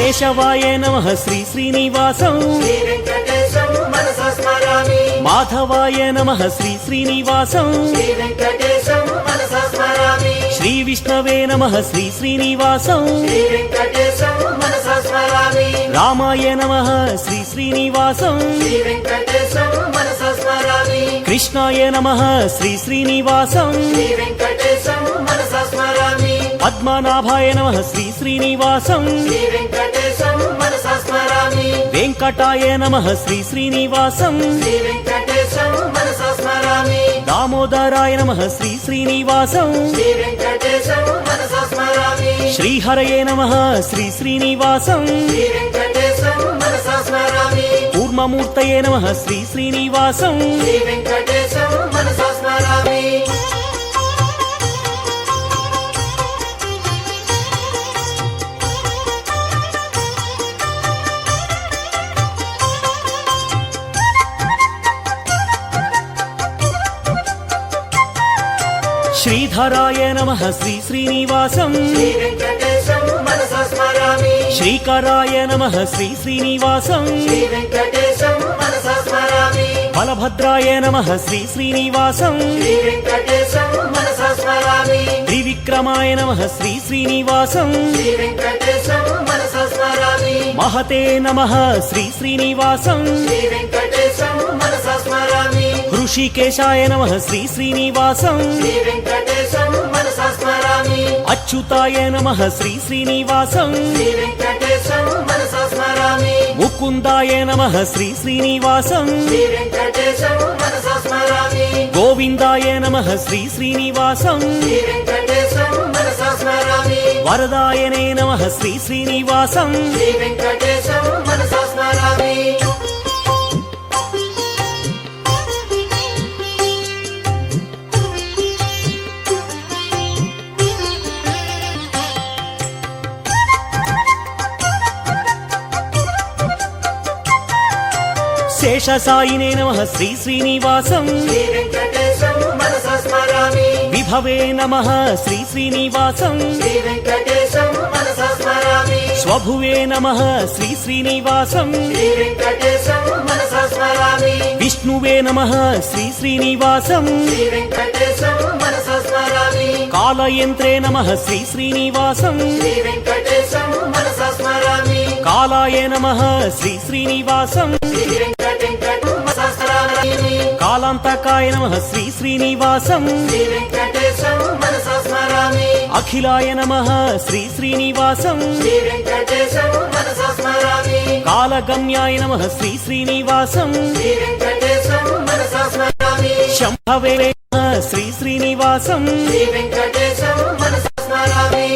కేశవాయ నమః శ్రీ శ్రీనివాసం శ్రీ వెంకటేశం మనసా స్మరామి మాధవాయ నమః శ్రీ శ్రీనివాసం శ్రీ వెంకటేశం మనసా స్మరామి శ్రీ విష్ణవే నమః శ్రీ శ్రీనివాసం శ్రీ వెంకటేశం మనసా స్మరామి రామాయ నమః శ్రీ శ్రీనివాసం శ్రీ వెంకటేశం మనసా స్మరామి కృష్ణాయ నమః శ్రీ శ్రీనివాసం శ్రీ వెంకటేశం మనసా స్మరామి పద్మనాభాయ నమః శ్రీ శ్రీనివాసం శ్రీ వెంకటేశం మనసా స్మరామి వెంకటాయ నమః శ్రీ శ్రీనివాసం శ్రీ వెంకటేశం మనసా స్మరామి దామోదరాయ నమః శ్రీ శ్రీనివాసం శ్రీ వెంకటేశం మనసా స్మరామి శ్రీహరయే నమః శ్రీ శ్రీనివాసం శ్రీ వెంకటేశం మనసా స్మరామి కూర్మమూర్తయే నమః శ్రీ శ్రీనివాసం శ్రీ వెంకటేశం మనసా స్మరామి శ్రీధరాయ నమః శ్రీ శ్రీనివాసం శ్రీ వెంకటేశం మనసా స్మరామి శ్రీకరాయ నమః శ్రీ శ్రీనివాసం శ్రీ వెంకటేశం మనసా స్మరామి బలభద్రాయ నమః శ్రీ శ్రీనివాసం శ్రీ వెంకటేశం మనసా స్మరామి త్రివిక్రమాయ నమః శ్రీ శ్రీనివాసం శ్రీ వెంకటేశం మనసా స్మరామి మహతే నమః శ్రీ శ్రీనివాసం శ్రీ వెంకటేశం మనసా స్మరామి హృషికేశాయ నమః శ్రీ శ్రీనివాసం శ్రీ వెంకటేశం మనసా స్మరామి అచ్యుతాయ నమః శ్రీ శ్రీనివాసం శ్రీ వెంకటేశం మనసా స్మరామి ముకుందాయ నమః శ్రీ శ్రీనివాసం శ్రీ వెంకటేశం మనసా స్మరామి గోవిందాయ నమః శ్రీ శ్రీనివాసం శ్రీ వెంకటేశం మనసా స్మరామి వరదాయనే నమః శ్రీ శ్రీనివాసం శ్రీ వెంకటేశం మనసా స్మరామి శేషసాయినే నమః శ్రీ శ్రీనివాసం శ్రీ వెంకటేశం మనసా స్మరామి విభవే నమః శ్రీ శ్రీనివాసం శ్రీ వెంకటేశం మనసా స్మరామి స్వభువే నమః శ్రీ శ్రీనివాసం శ్రీ వెంకటేశం మనసా స్మరామి విష్ణువే నమః శ్రీ శ్రీనివాసం శ్రీ వెంకటేశం మనసా స్మరామి కాలయంత్రే నమః శ్రీ శ్రీనివాసం శ్రీ వెంకటేశం మనసా స్మరామి కాలాయ నమః శ్రీ శ్రీనివాసం శ్రీ వెంకటేశం మనసా స్మరామి కాలాంతకాయ నమః శ్రీ శ్రీనివాసం శ్రీ వెంకటేశం మనసా స్మరామి అఖిలాయ నమః శ్రీ శ్రీనివాసం శ్రీ వెంకటేశం మనసా స్మరామి కాలగమ్యాయ నమః శ్రీ శ్రీనివాసం శ్రీ వెంకటేశం మనసా స్మరామి శంభవే నమః శ్రీ శ్రీనివాసం శ్రీ వెంకటేశం మనసా స్మరామి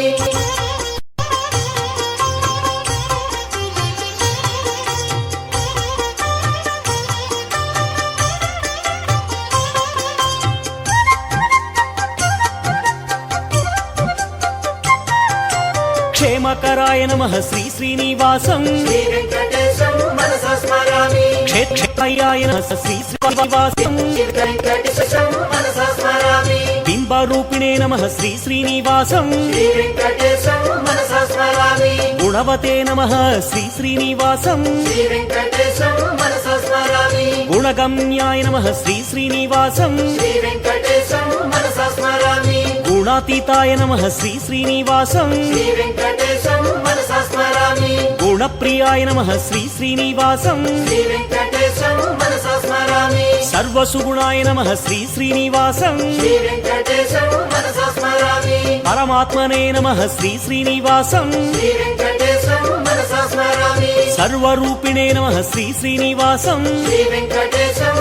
క్షేమకరాయ నమః శ్రీ శ్రీనివాసం శ్రీ వెంకటేశం మనసా స్మరామి క్షేత్రయాయ నమః శ్రీ శ్రీనివాసం శ్రీ వెంకటేశం మనసా స్మరామి బింబరూపిణే నమః శ్రీ శ్రీనివాసం శ్రీ వెంకటేశం మనసా స్మరామి గుణవతే నమః శ్రీ శ్రీనివాసం శ్రీ వెంకటేశం మనసా స్మరామి గుణగమ్యాయ నమః శ్రీ శ్రీనివాసం శ్రీ వెంకటేశం మనసా స్మరామి గుణాతీతాయ నమః శ్రీ శ్రీనివాసం శ్రీ వెంకటేశం మనసా స్మరామి గుణప్రియాయ నమః శ్రీ శ్రీనివాసం శ్రీ వెంకటేశం మనసా స్మరామి సర్వసుగుణాయ నమః శ్రీ శ్రీనివాసం శ్రీ వెంకటేశం మనసా స్మరామి పరమాత్మనే నమః శ్రీ శ్రీనివాసం శ్రీ వెంకటేశం మనసా స్మరామి సర్వరూపిణే నమః శ్రీ శ్రీనివాసం శ్రీ వెంకటేశం